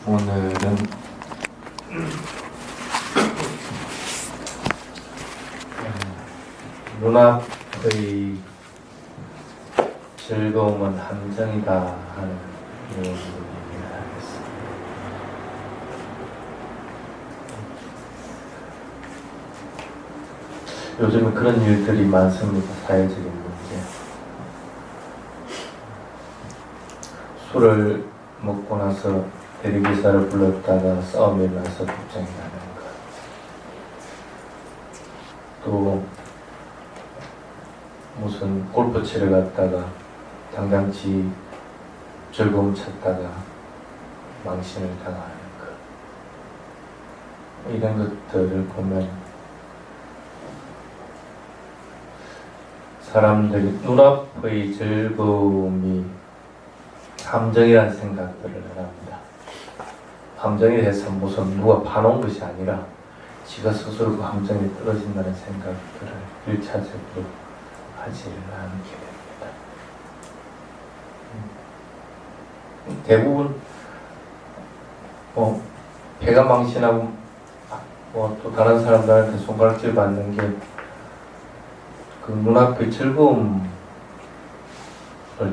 오늘은 눈앞의 즐거움은 함정이다 하는 내용으로 얘기를 하겠습니다. 요즘은 그런 일들이 많습니다. 사회적인 문제. 술을 먹고 나서 대리기사를 불렀다가 싸움이 나서 걱정이 나는 것. 또 무슨 골프 치러 갔다가 당장치 즐거움 찾다가 망신을 당하는 것. 이런 것들을 보면 사람들이 눈앞의 즐거움이 함정이라는 생각들을 합니다. 함정에 대해서 무슨 누가 파놓은 것이 아니라 지가 스스로 그 함정에 떨어진다는 생각들을 1차적으로 하지를 않게 됩니다. 대부분 배가 망신하고 또 다른 사람들한테 손가락질 받는 게 그 눈앞의 즐거움을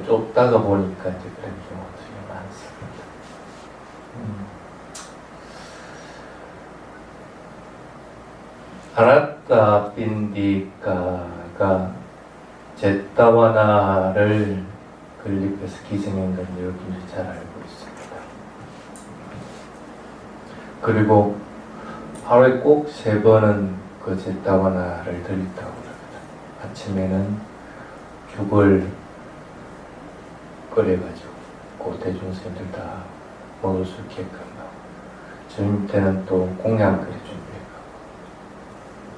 쫓다가 보니까 이제 그런 경우들이 많습니다. 아나타 핀디카가 제타와나를 건립해서 기증한 건 여러분들이 잘 알고 있습니다. 그리고 하루에 꼭 3번은 그 제타와나를 들린다고 합니다. 아침에는 죽을 끓여가지고 그 대중생들 다 먹을 수 있게끔 하고, 저녁 때는 또 공양 끓여 준비하고,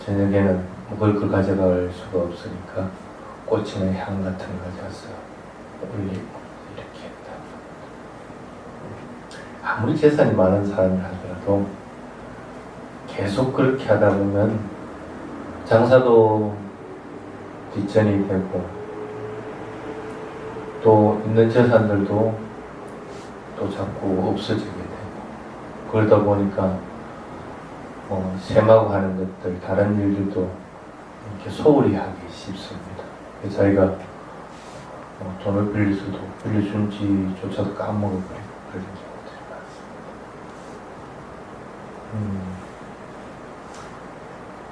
저녁에는 먹을 걸 가져갈 수가 없으니까 꽂히는 향 같은 거 가져서 올리고 이렇게 했다. 아무리 재산이 많은 사람이 하더라도 계속 그렇게 하다 보면 장사도 뒷전이 되고 또 있는 재산들도 또 자꾸 없어지게 되고, 그러다 보니까 셈하고 하는 것들, 다른 일들도 이렇게 소홀히 하기 쉽습니다. 자기가 돈을 빌릴 수도 빌려준지조차도 까먹어버리고 그런 경우들이 많습니다.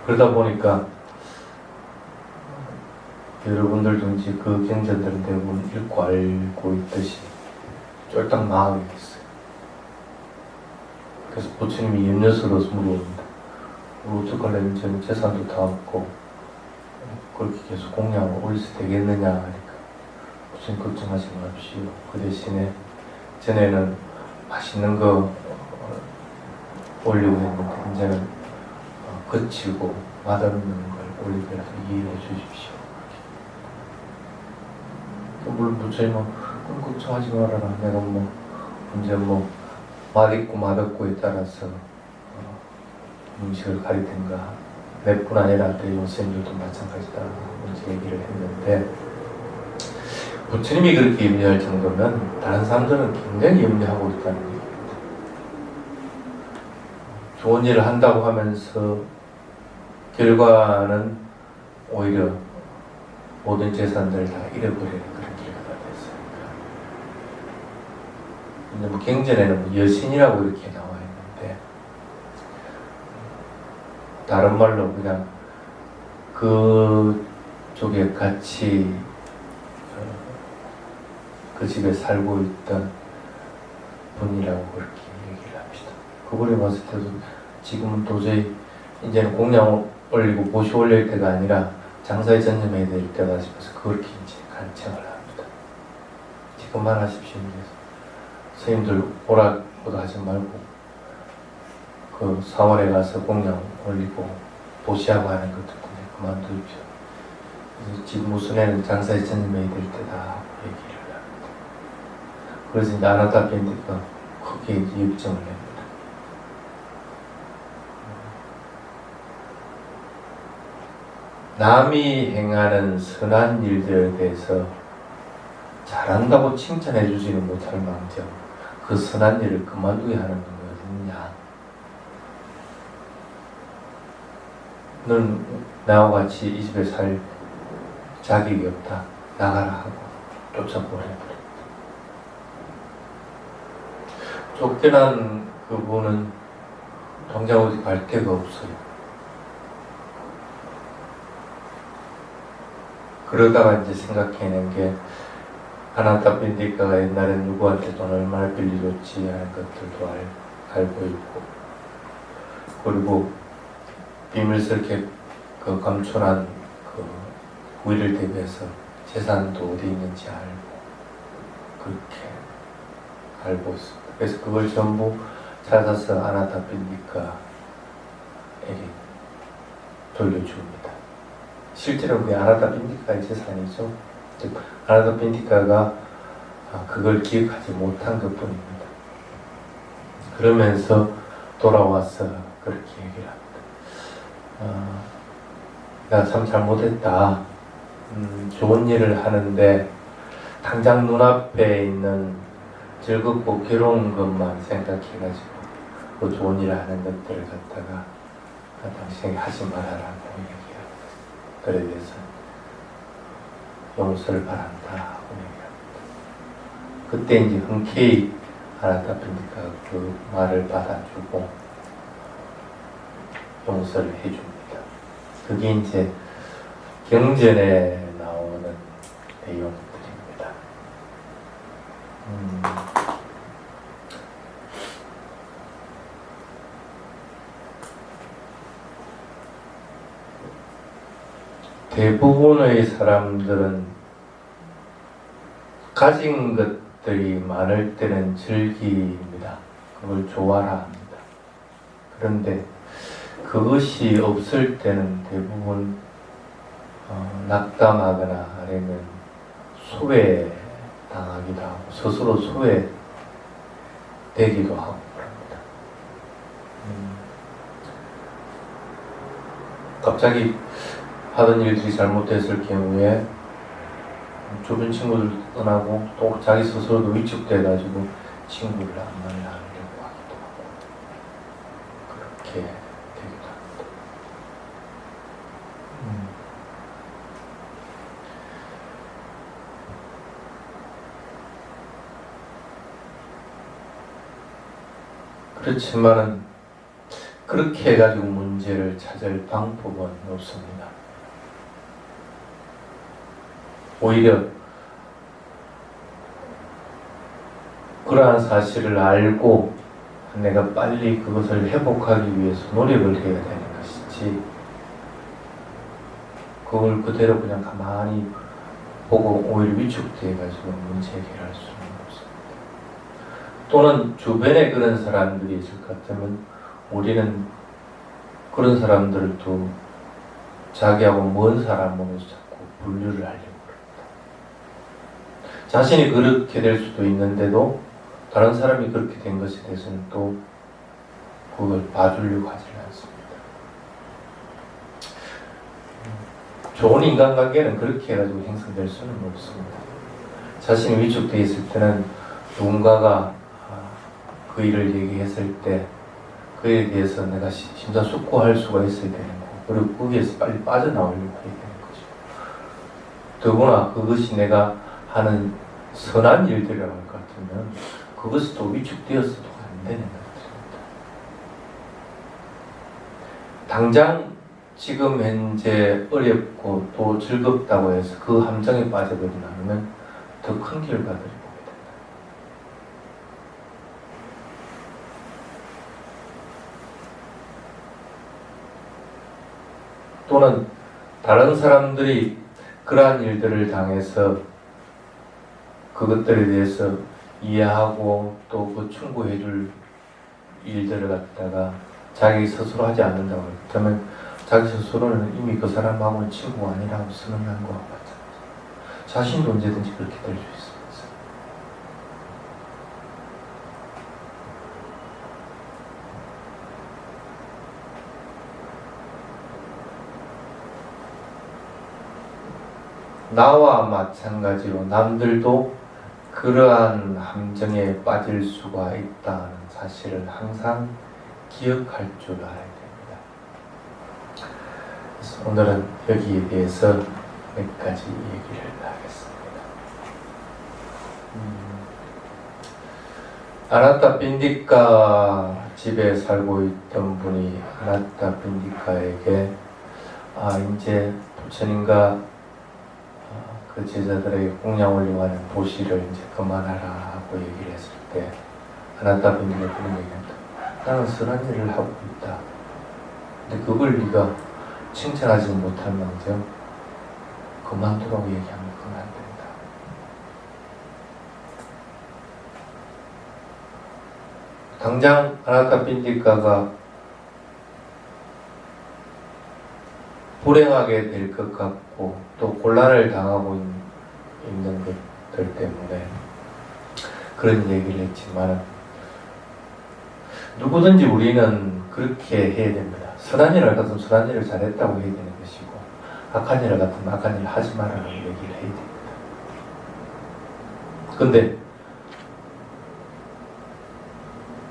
그러다 보니까 여러분들도 이제 그 경전들은 대부분 읽고 알고 있듯이 쫄딱 망하게 됐어요. 그래서 부처님이 염려스러워서 물어봅니다. 어떡하려면 저는 재산도 다 없고 그렇게 계속 공양을 올릴 수 되겠느냐 하니까, 부처님 걱정하지 마십시오. 그 대신에 전에는 맛있는 거 올리고 했는데 이제는 거치고 맛없는 걸 올리더라도 이해해 주십시오. 물론 부처님은 그럼 걱정하지 말아라. 내가 이제 맛있고 맛없고에 따라서 음식을 가리든가, 내뿐 아니라 대용스님들도 마찬가지다 이제 얘기를 했는데, 부처님이 그렇게 염려할 정도면 다른 사람들은 굉장히 염려하고 있다는 얘기입니다. 좋은 일을 한다고 하면서 결과는 오히려 모든 재산들을 다 잃어버리는 그런 결과가 됐으니까. 근데 경전에는 여신이라고 이렇게 나와 있는데, 다른 말로 그냥 그 쪽에 같이 그 집에 살고 있던 분이라고 그렇게 얘기를 합니다. 그분이 봤을 때도 지금은 도저히 이제는 공양 올리고 보시 올릴 때가 아니라 장사에 전념해야 될 때가 싶어서 그렇게 이제 간청을 합니다. 지금만 하십시오. 선생님들 오라고도 하지 말고 그 사원에 가서 공양 올리고 보시하고 하는 것도 그만두십시오. 지금 무슨 애는 장사에 전념해야 될 때다 얘기를 합니다. 그래서 이제 아나타 핀디가 크게 역정을 냅니다. 남이 행하는 선한 일들에 대해서 잘한다고 칭찬해 주지는 못할 망정 그 선한 일을 그만두게 하는 건 있냐? 너는 나와 같이 이 집에 살 자격이 없다. 나가라 하고 쫓아보내버렸다. 쫓겨난 그분은 당장 어디 갈 데가 없어요. 그러다가 이제 생각해낸 게 아나타 빈디카가 옛날에 누구한테 돈 얼마나 빌려줬지 하는 것들도 알고 있고, 그리고 비밀스럽게 그 감춰난 그 후일을 대비해서 재산도 어디 있는지 알고 그렇게 알고 있습니다. 그래서 그걸 전부 찾아서 아나타 빈디카에게 돌려줍니다. 실제로 그게 아나타 빈디카의 재산이죠. 즉 아나타 빈디카가 그걸 기억하지 못한 것뿐입니다. 그러면서 돌아와서 그렇게 얘기를 합니다. 내가 참 잘못했다. 좋은 일을 하는데 당장 눈앞에 있는 즐겁고 괴로운 것만 생각해가지고 그 좋은 일을 하는 것들을 갖다가 당신에게 하지 말아라고 얘기합니다. 그래 대해서 용서를 바란다 하고 얘기합니다. 그때 이제 흔쾌히 아나타 빈디카가 그 말을 받아주고 용서를 해줍니다. 그게 이제 경전에 나오는 내용들입니다. 대부분의 사람들은 가진 것들이 많을 때는 즐깁니다. 그걸 좋아라 합니다. 그런데 그것이 없을 때는 대부분 낙담하거나 아니면 소외당하기도 하고 스스로 소외되기도 하고 그럽니다. 갑자기 하던 일들이 잘못됐을 경우에 주변 친구들 떠나고 또 자기 스스로도 위축돼가지고 친구를 안 만나려고 하기도 하고 그렇게 되기도 합니다. 그렇지만은 그렇게 해가지고 문제를 찾을 방법은 없습니다. 오히려 그러한 사실을 알고 내가 빨리 그것을 회복하기 위해서 노력을 해야 되는 것이지, 그걸 그대로 그냥 가만히 보고 오히려 위축돼가지고 문제 해결할 수는 없습니다. 또는 주변에 그런 사람들이 있을 것 같으면 우리는 그런 사람들을 또 자기하고 먼 사람으로 자꾸 분류를 하려고 합니다. 자신이 그렇게 될 수도 있는데도 다른 사람이 그렇게 된 것에 대해서는 또 그걸 봐주려고 하지 않습니다. 좋은 인간관계는 그렇게 해가지고 형성될 수는 없습니다. 자신이 위축되어 있을 때는 누군가가 그 일을 얘기했을 때 그에 대해서 내가 심사숙고할 수가 있어야 되는 거고, 그리고 거기에서 빨리 빠져나오려고 해야 되는 거죠. 더구나 그것이 내가 하는 선한 일들이라고 할 것 같으면 그것이 또 위축되어서도 안 되는 것입니다. 당장 지금 현재 어렵고 또 즐겁다고 해서 그 함정에 빠져버리지 않으면 더 큰 결과들이 보게 된다. 또는 다른 사람들이 그러한 일들을 당해서 그것들에 대해서 이해하고 또 그 충고해줄 일들을 갖다가 자기 스스로 하지 않는다고 그러면 자기 스스로는 이미 그 사람하고는 친구가 아니라고 선언한 것과 마찬가지입니다. 자신도 언제든지 그렇게 될 수 있습니다. 나와 마찬가지로 남들도 그 그러한 함정에 빠질 수가 있다는 사실을 항상 기억할 줄 알아야 됩니다. 그래서 오늘은 여기에 대해서 몇 가지 얘기를 하겠습니다. 아나타 빈디카 집에 살고 있던 분이 아나타 빈디카에게 이제 부처님과 그 제자들에게 공양 올리고하는 보시를 이제 그만하라 하고 얘기를 했을 때 아나타 빈디카가 그런 얘기합니다. 나는 선한 일을 하고 있다. 근데 그걸 네가 칭찬하지 못할 망정 그만두라고 얘기하면 그건 안 된다. 당장 아나타 빈디카가 불행하게 될 것 같고 또 곤란을 당하고 있는 것들 때문에 그런 얘기를 했지만 누구든지 우리는 그렇게 해야 됩니다. 선한 일을 같으면 선한 일을 잘했다고 해야 되는 것이고 악한 일을 같으면 악한 일을 하지 말라고 얘기를 해야 됩니다. 근데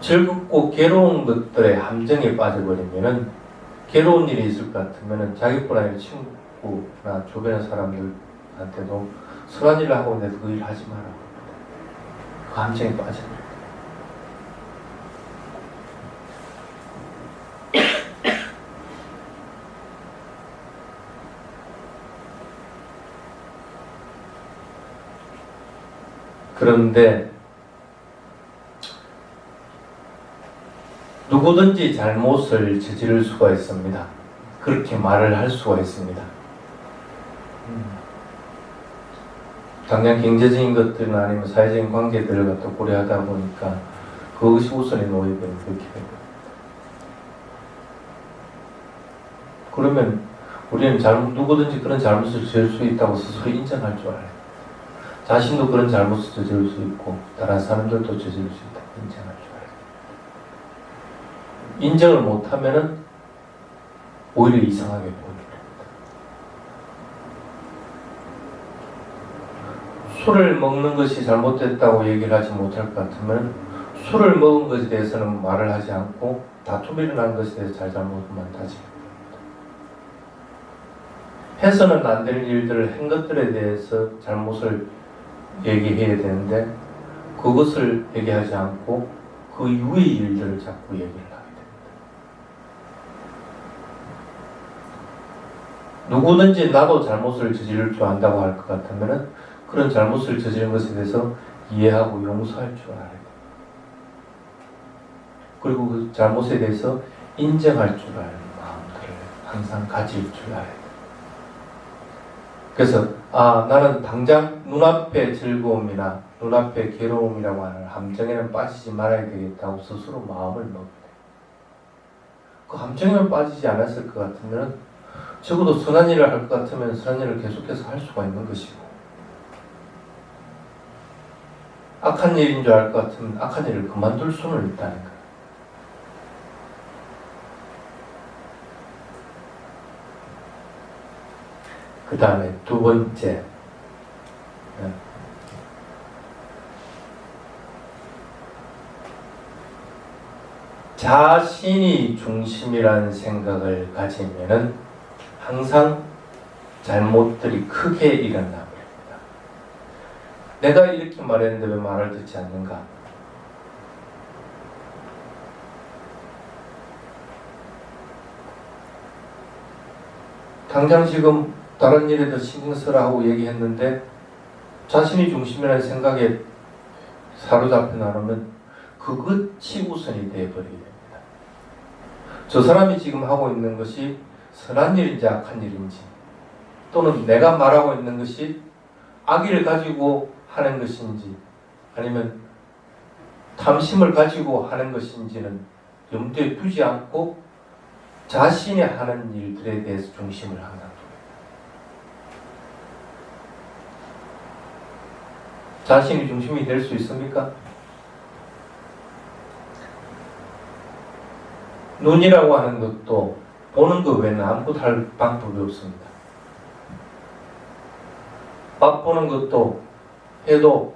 즐겁고 괴로운 것들의 함정에 빠져버리면은 괴로운 일이 있을 것 같으면은 자기뿐 아니라 친구나 주변의 사람들한테도 선한 일을 하고 있는데 그 일을 하지 마라. 그 함정에 빠져버려요. 그런데 누구든지 잘못을 저지를 수가 있습니다. 그렇게 말을 할 수가 있습니다. 당장 경제적인 것들이나 아니면 사회적인 관계들을 갖다 고려하다 보니까 그것이 우선이 놓이면 그렇게 됩니다. 그러면 우리는 누구든지 그런 잘못을 저질 수 있다고 스스로 인정할 줄 알아요. 자신도 그런 잘못을 저지를 수 있고 다른 사람들도 저지를 수 있다고 인정할 줄 알아요. 인정을 못하면은 오히려 이상하게 보입니다. 술을 먹는 것이 잘못됐다고 얘기를 하지 못할 것 같으면 술을 먹은 것에 대해서는 말을 하지 않고 다툼이 일어난 것에 대해서 잘잘못만 따집니다. 해서는 안 될 일들을 한 것들에 대해서 잘못을 얘기해야 되는데 그것을 얘기하지 않고 그 이후의 일들을 자꾸 얘기를 하게 됩니다. 누구든지 나도 잘못을 저지를 줄 안다고 할 것 같으면 그런 잘못을 저지른 것에 대해서 이해하고 용서할 줄 알아야 됩니다. 그리고 그 잘못에 대해서 인정할 줄 아는 마음들을 항상 가질 줄 알아야 됩니다. 그래서 나는 당장 눈앞의 즐거움이나 눈앞의 괴로움이라고 하는 함정에는 빠지지 말아야 되겠다고 스스로 마음을 먹어야 돼요. 그 함정에는 빠지지 않았을 것 같으면 적어도 선한 일을 할 것 같으면 선한 일을 계속해서 할 수가 있는 것이고 악한 일인 줄 알 것 같으면 악한 일을 그만둘 수는 있다는 거예요. 그 다음에 두 번째, 자신이 중심이라는 생각을 가지면은 항상 잘못들이 크게 일어나 버립니다. 내가 이렇게 말했는데 왜 말을 듣지 않는가? 당장 지금 다른 일에 더 신경 쓰라 하고 얘기했는데 자신이 중심이라는 생각에 사로잡혀 나가면 그것이 우선이 되어버리게 됩니다. 저 사람이 지금 하고 있는 것이 선한 일인지 악한 일인지 또는 내가 말하고 있는 것이 악의를 가지고 하는 것인지 아니면 탐심을 가지고 하는 것인지는 염두에 두지 않고 자신이 하는 일들에 대해서 중심을 항상 둡니다. 자신이 중심이 될 수 있습니까? 눈이라고 하는 것도 보는 것 외에는 아무것도 할 방법이 없습니다. 맛보는 것도 해도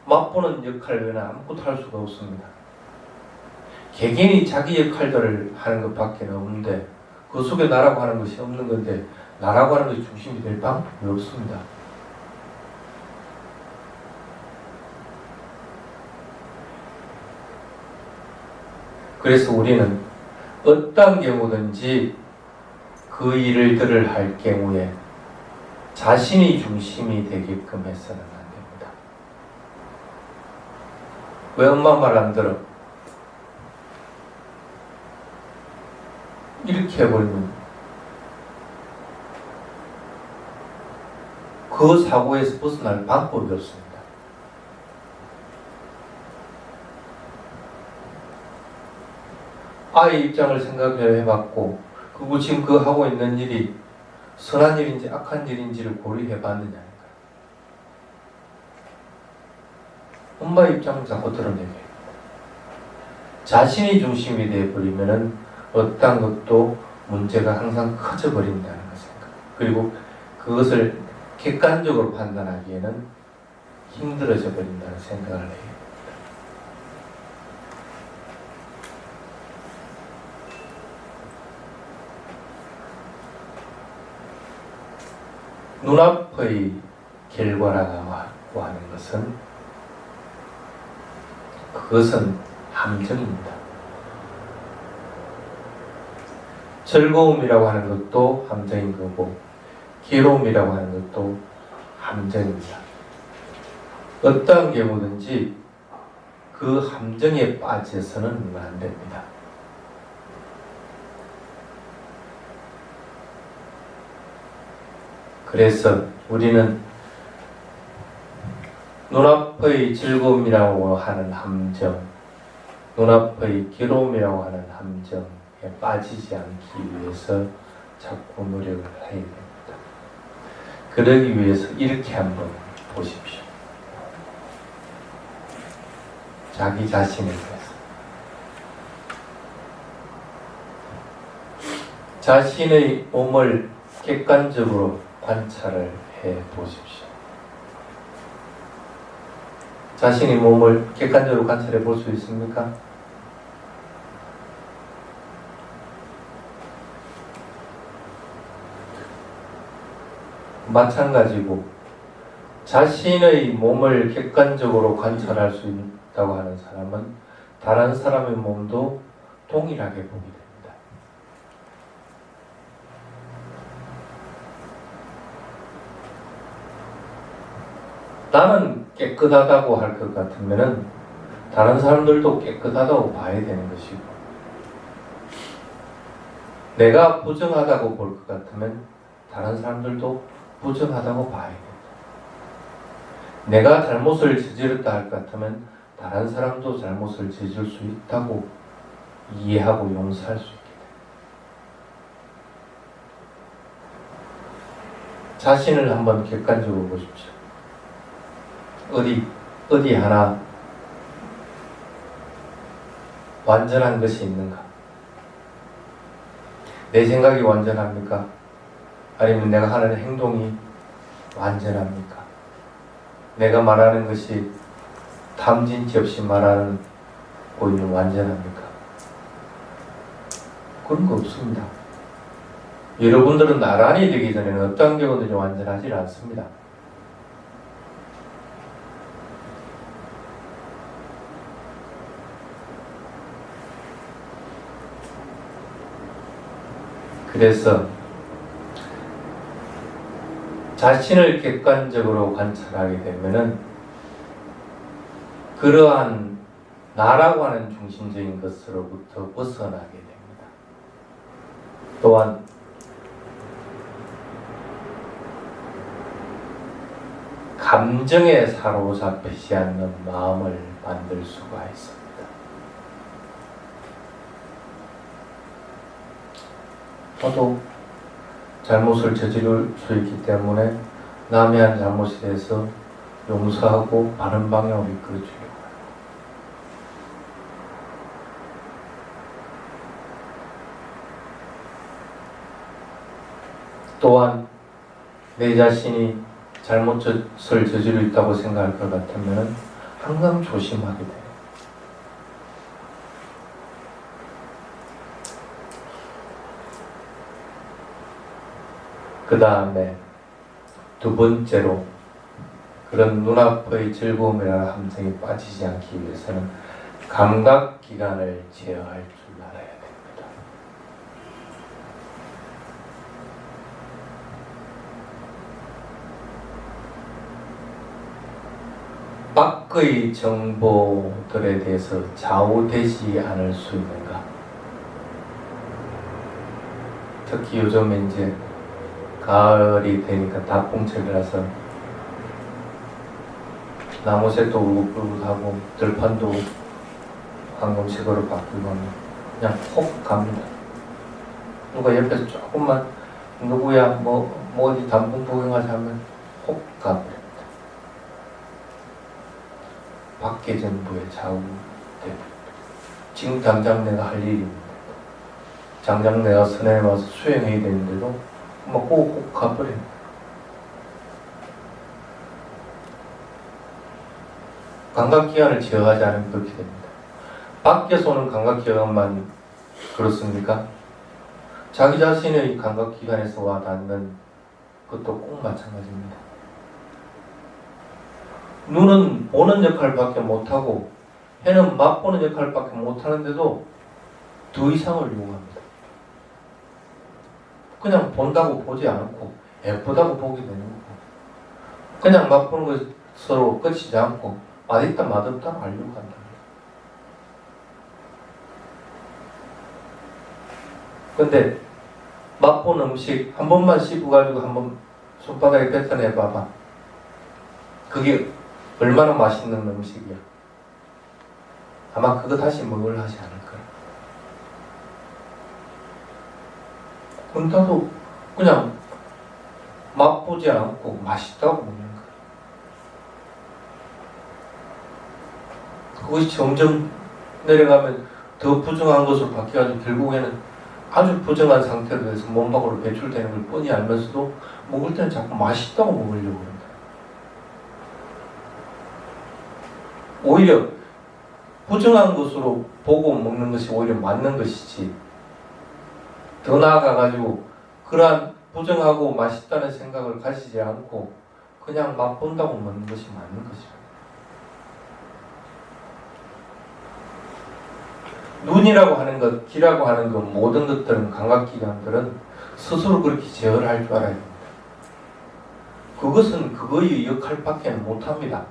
맛보는 역할 외에는 아무것도 할 수가 없습니다. 개개인이 자기 역할들을 하는 것밖에 없는데 그 속에 나라고 하는 것이 없는 건데 나라고 하는 것이 중심이 될 방법이 없습니다. 그래서 우리는 어떤 경우든지 그 일들을 할 경우에 자신이 중심이 되게끔 해서는 안 됩니다. 왜 엄마 말 안 들어? 이렇게 해버리면 그 사고에서 벗어날 방법이 없습니다. 아이의 입장을 생각해봤고 그리고 지금 그 하고 있는 일이 선한 일인지 악한 일인지를 고려해봤느냐. 엄마의 입장을 자꾸 드러내게. 자신이 중심이 되어버리면은 어떤 것도 문제가 항상 커져버린다는 생각. 그리고 그것을 객관적으로 판단하기에는 힘들어져 버린다는 생각을 해요. 눈앞의 결과라고 하는 것은 그것은 함정입니다. 즐거움이라고 하는 것도 함정인 거고 괴로움이라고 하는 것도 함정입니다. 어떠한 경우든지 그 함정에 빠져서는 안 됩니다. 그래서 우리는 눈앞의 즐거움이라고 하는 함정, 눈앞의 괴로움이라고 하는 함정에 빠지지 않기 위해서 자꾸 노력을 해야 됩니다. 그러기 위해서 이렇게 한번 보십시오. 자기 자신에 대해서. 자신의 몸을 객관적으로 관찰을 해 보십시오. 자신의 몸을 객관적으로 관찰해 볼 수 있습니까? 마찬가지고 자신의 몸을 객관적으로 관찰할 수 있다고 하는 사람은 다른 사람의 몸도 동일하게 보게 됩니다. 나는 깨끗하다고 할 것 같으면 다른 사람들도 깨끗하다고 봐야 되는 것이고, 내가 부정하다고 볼 것 같으면 다른 사람들도 부정하다고 봐야 됩니다. 내가 잘못을 저질렀다 할 것 같으면 다른 사람도 잘못을 저질 수 있다고 이해하고 용서할 수 있게 됩니다. 자신을 한번 객관적으로 보십시오. 어디 하나 완전한 것이 있는가? 내 생각이 완전합니까? 아니면 내가 하는 행동이 완전합니까? 내가 말하는 것이 탐진치 없이 말하는 고의는 완전합니까? 그런 거 없습니다. 여러분들은 나란히 되기 전에는 어떤 경우든지 완전하지 않습니다. 그래서 자신을 객관적으로 관찰하게 되면은 그러한 나라고 하는 중심적인 것으로부터 벗어나게 됩니다. 또한 감정에 사로잡히지 않는 마음을 만들 수가 있습니다. 저도 잘못을 저지를 수 있기 때문에 남의 한 잘못에 대해서 용서하고 바른 방향으로 이끌어주려고 해요. 또한 내 자신이 잘못을 저지르고 있다고 생각할 것 같으면 항상 조심하게 돼요. 그 다음에 두 번째로 그런 눈앞의 즐거움이라는 함정에 빠지지 않기 위해서는 감각기관을 제어할 줄 알아야 됩니다. 밖의 정보들에 대해서 좌우되지 않을 수 있는가? 특히 요즘에 이제 가을이 되니까 다풍철이라서 나무새도 울긋불긋하고 들판도 황금색으로 바뀌고 하면 그냥 혹 갑니다. 누가 옆에서 조금만 누구야 뭐 어디 단풍 구경하자 하면 혹 가버립니다. 밖의 정보에 좌우됩니다. 지금 당장 내가 할 일이 있는데 당장 내가 선에 와서 수행해야 되는데도 막 혹 가버립니다. 감각기관을 제어하지 않으면 그렇게 됩니다. 밖에서 오는 감각기관만 그렇습니까? 자기 자신의 감각기관에서 와 닿는 것도 꼭 마찬가지입니다. 눈은 보는 역할밖에 못하고 해는 맛보는 역할밖에 못하는데도 더 이상을 요구합니다. 그냥 본다고 보지 않고 예쁘다고 보게 되는 거고 그냥 맛보는 것으로 끝이지 않고 맛있다 맛없다 알려고 한다. 근데 맛본 음식 한 번만 씹어가지고 한번 손바닥에 뱉어내봐봐. 그게 얼마나 맛있는 음식이야. 아마 그거 다시 먹으려 하지 않을 거야. 근데도 그냥 맛보지 않고 맛있다고 먹는 거야. 그것이 점점 내려가면 더 부정한 것으로 바뀌어가지고 결국에는 아주 부정한 상태로 돼서 몸 밖으로 배출되는 걸 뻔히 알면서도 먹을 때는 자꾸 맛있다고 먹으려고 합니다. 오히려 부정한 것으로 보고 먹는 것이 오히려 맞는 것이지 더 나아가가지고 그러한 부정하고 맛있다는 생각을 가지지 않고 그냥 맛본다고 먹는 것이 맞는 것입니다. 눈이라고 하는 것, 귀라고 하는 것, 모든 것들은 감각기관들은 스스로 그렇게 제어를 할 줄 알아야 됩니다. 그것은 그거의 역할밖에 못합니다.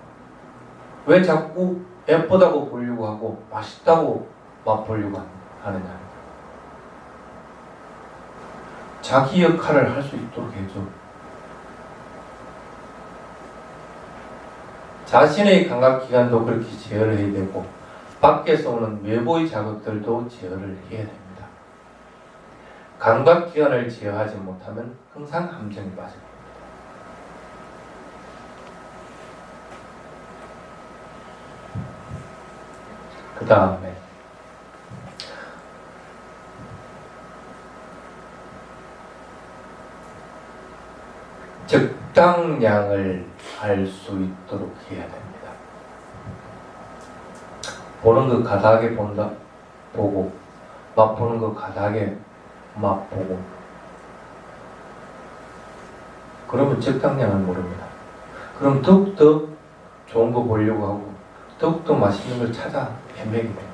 왜 자꾸 예쁘다고 보려고 하고 맛있다고 맛보려고 하느냐. 자기 역할을 할 수 있도록 해줘. 자신의 감각기관도 그렇게 제어를 해야 되고 밖에서 오는 외부의 자극들도 제어를 해야 됩니다. 감각기관을 제어하지 못하면 항상 함정에 빠집니다. 그 다음에 적당량을 알 수 있도록 해야 됩니다. 보는 거 가닥에 본다, 보고 맛보는 거 가닥에 맛보고 그러면 적당량을 모릅니다. 그럼 더욱더 좋은 거 보려고 하고 더욱더 맛있는 걸 찾아 헤매게 됩니다.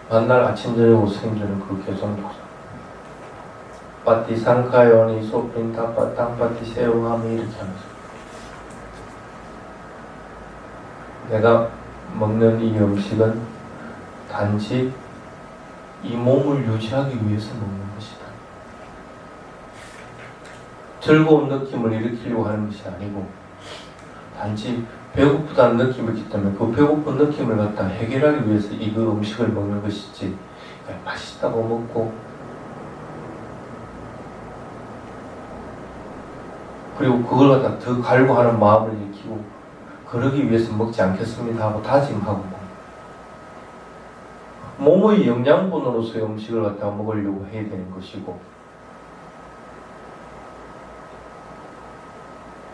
만날 아침 저녁 스님들은 그 개성독서 빠띠 상카요니 소핀 타빠땅 빠띠 세우하미 이렇게 하면서 내가 먹는 이 음식은 단지 이 몸을 유지하기 위해서 먹는 것이다. 즐거운 느낌을 일으키려고 하는 것이 아니고 단지 배고프다는 느낌이 있기 때문에 그 배고픈 느낌을 갖다 해결하기 위해서 이 음식을 먹는 것이지 맛있다고 먹고 그리고 그걸 갖다 더 갈구하는 마음을 일으키고 그러기 위해서 먹지 않겠습니다 하고 다짐하고 몸의 영양분으로서의 음식을 갖다가 먹으려고 해야 되는 것이고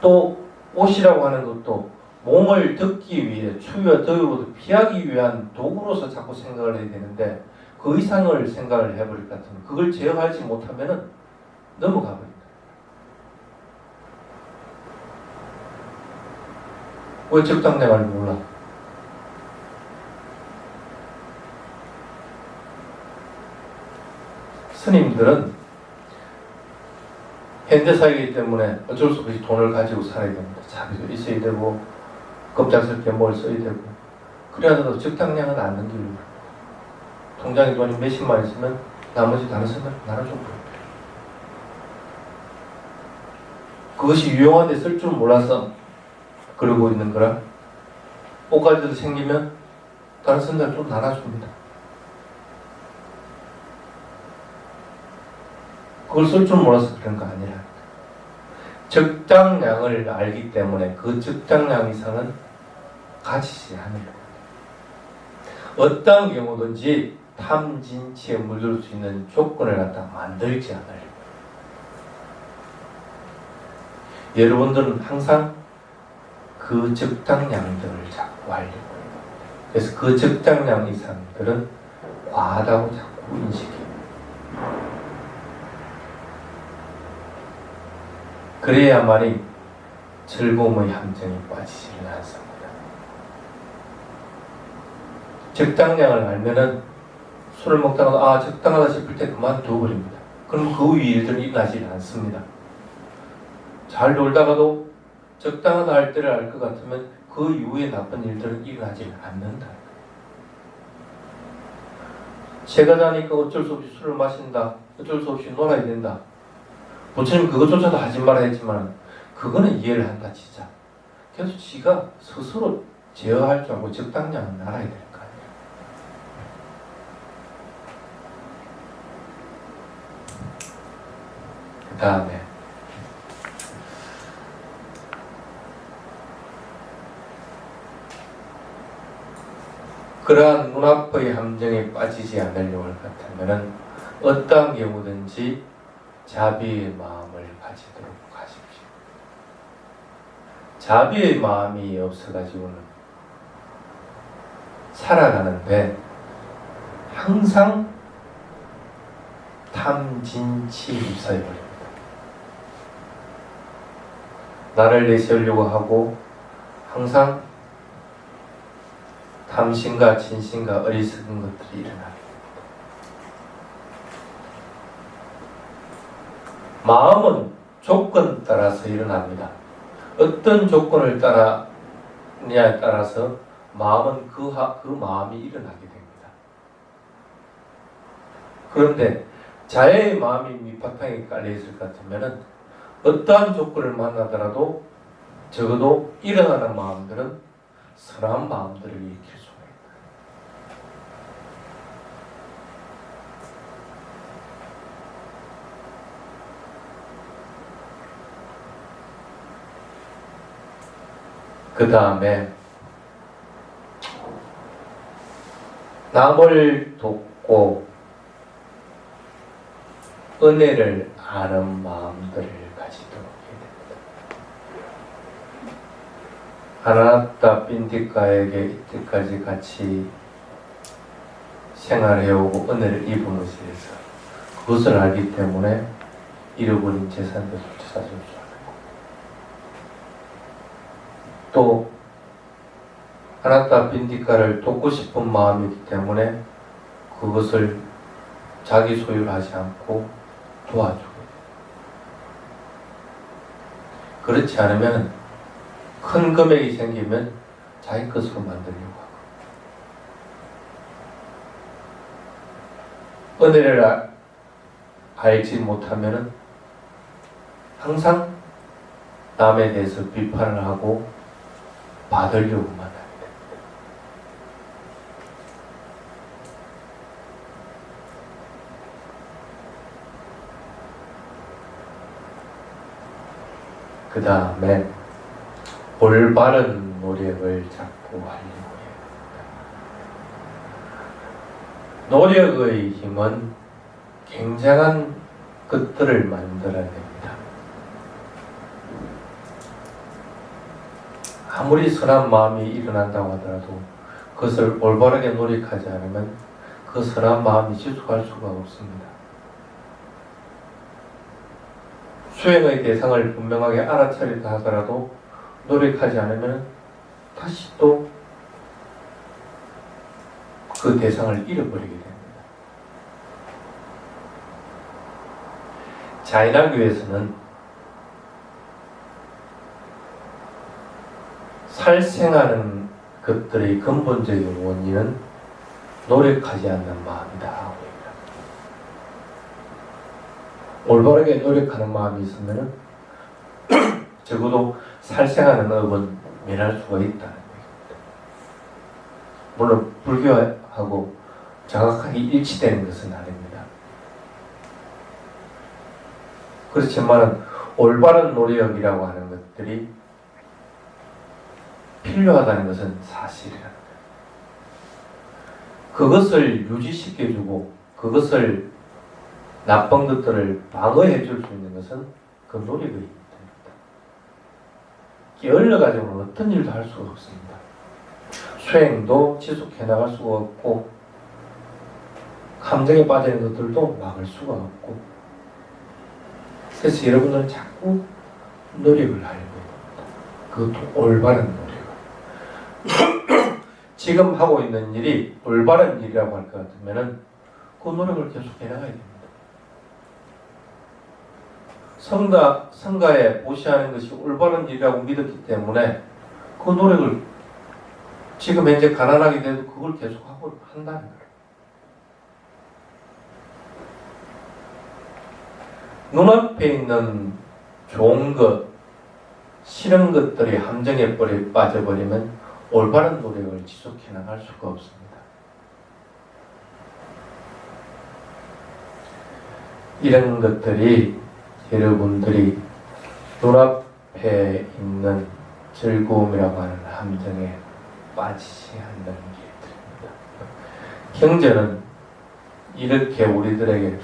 또 옷이라고 하는 것도 몸을 덮기 위해 추위와 더위로부터 피하기 위한 도구로서 자꾸 생각을 해야 되는데 그 이상을 생각을 해버릴 것 같으면 그걸 제어하지 못하면은 넘어가 버린다. 왜 적당량을 몰라? 스님들은 현대사이기 때문에 어쩔 수 없이 돈을 가지고 살아야 됩니다. 자비도 있어야 되고 급작스럽게 뭘 써야 되고 그래야 해도 적당량은 안 넘기려고 통장에 돈이 몇십만 있으면 나머지 다른 사람들 나눠주고 그것이 유용한데 쓸 줄 몰라서 그러고 있는 거라 옷가지도 생기면 다른 사람들 좀 나눠줍니다. 그걸 쓸 줄 몰라서 그런 거 아니라 적당량을 알기 때문에 그 적당량 이상은 가지지 않아요. 어떤 경우든지 탐진치에 물들 수 있는 조건을 갖다 만들지 않아요. 여러분들은 항상 그 적당량들을 자꾸 하려고 해요. 그래서 그 적당량 이상들은 과하다고 자꾸 인식해요. 그래야만이 즐거움의 함정에 빠지지는 않습니다. 적당량을 알면은 술을 먹다가 적당하다 싶을 때 그만둬버립니다. 그럼 그 위에 일들은 일어나지 않습니다. 잘 놀다가도 적당하다 할 때를 알 것 같으면 그 이후에 나쁜 일들은 일어나지 않는다. 새가 자니까 어쩔 수 없이 술을 마신다. 어쩔 수 없이 놀아야 된다. 부처님 그것조차도 하지 말아 했지만 그거는 이해를 한다 진짜. 그래서 지가 스스로 제어할 줄 알고 적당량은 알아야 될 거 아니에요. 그 다음에 그러한 눈앞의 함정에 빠지지 않으려고 할 것 같으면 어떠한 경우든지 자비의 마음을 가지도록 하십시오. 자비의 마음이 없어가지고는 살아가는데 항상 탐진치 휩싸여버립니다. 나를 내세우려고 하고 항상 탐심과 진심과 어리석은 것들이 일어납니다. 마음은 조건 따라서 일어납니다. 어떤 조건을 따라냐에 따라서 마음은 그 마음이 일어나게 됩니다. 그런데 자의 마음이 밑바탕에 깔려있을 것 같으면 어떠한 조건을 만나더라도 적어도 일어나는 마음들은 선한 마음들을 일으킬 수가 있다. 그 다음에 남을 돕고 은혜를 아는 마음들을 가지도록 해야 됩니다. 하나따 빈디카에게 이때까지 같이 생활해오고 은혜를 입음으로 해서 그것을 알기 때문에 잃어버린 재산들을 찾아줄 수 있고 또 하나따 빈디카를 돕고 싶은 마음이기 때문에 그것을 자기 소유를 하지 않고 도와주고 그렇지 않으면 큰 금액이 생기면 자기 것으로 만들려고 하고 은혜를 알지 못하면 항상 남에 대해서 비판을 하고 받으려고만 합니다. 그 다음에 올바른 노력을 자꾸 하려고 해요. 노력의 힘은 굉장한 것들을 만들어냅니다. 아무리 선한 마음이 일어난다고 하더라도 그것을 올바르게 노력하지 않으면 그 선한 마음이 지속할 수가 없습니다. 수행의 대상을 분명하게 알아차리다 하더라도 노력하지 않으면 다시 또 그 대상을 잃어버리게 됩니다. 자인학교에서는 살생하는 것들의 근본적인 원인은 노력하지 않는 마음이다 하고 얘기합니다. 올바르게 노력하는 마음이 있으면 적어도 살생하는 업은 면할 수가 있다는 얘기입니다. 물론 불교하고 정확하게 일치되는 것은 아닙니다. 그렇지만 올바른 노력이라고 하는 것들이 필요하다는 것은 사실이랍니다. 그것을 유지시켜주고 그것을 나쁜 것들을 방어해 줄 수 있는 것은 그 노력의 힘입니다. 게을러가지고는 어떤 일도 할 수가 없습니다. 수행도 지속해 나갈 수가 없고 감정에 빠지는 것들도 막을 수가 없고 그래서 여러분은 자꾸 노력을 하려고 합니다. 그것도 올바른 노력을. 지금 하고 있는 일이 올바른 일이라고 할 것 같으면 그 노력을 계속 해나가야 됩니다. 성가에 보시하는 것이 올바른 일이라고 믿었기 때문에 그 노력을 지금 현재 가난하게 돼도 그걸 계속하고 한다는 거예요. 눈앞에 있는 좋은 것, 싫은 것들이 함정에 빠져버리면 올바른 노력을 지속해 나갈 수가 없습니다. 이런 것들이 여러분들이 눈앞에 있는 즐거움이라고 하는 함정에 빠지지 않는 길들입니다. 경전은 이렇게 우리들에게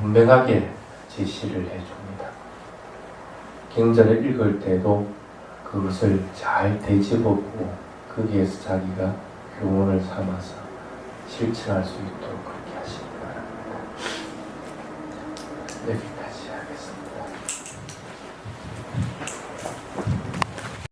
분명하게 제시를 해줍니다. 경전을 읽을 때도 그것을 잘 되짚어보고 거기에서 자기가 교훈을 삼아서 실천할 수 있도록 그렇게 하시기 바랍니다. 네.